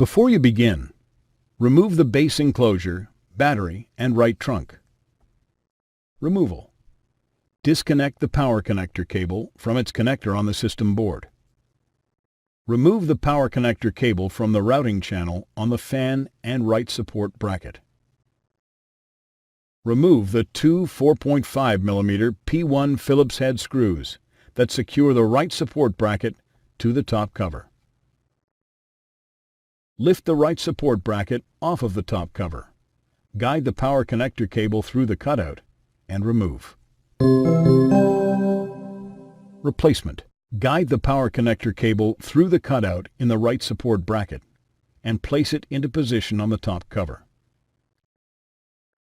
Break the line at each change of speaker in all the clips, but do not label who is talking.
Before you begin, remove the base enclosure, battery, and right trunk. Removal. Disconnect the power connector cable from its connector on the system board. Remove the power connector cable from the routing channel on the fan and right support bracket. Remove the two 4.5 mm P1 Phillips head screws that secure the right support bracket to the top cover. Lift the right support bracket off of the top cover. Guide the power connector cable through the cutout and remove. Replacement. Guide the power connector cable through the cutout in the right support bracket and place it into position on the top cover.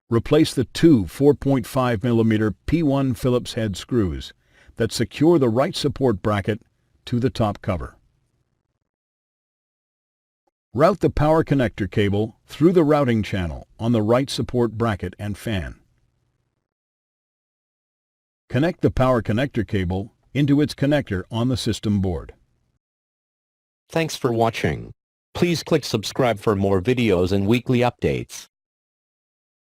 Replace the two 4.5 mm P1 Phillips head screws that secure the right support bracket to the top cover. Route the power connector cable through the routing channel on the right support bracket and fan. Connect the power connector cable into its connector on the system board.
Thanks for watching. Please click subscribe for more videos and weekly updates.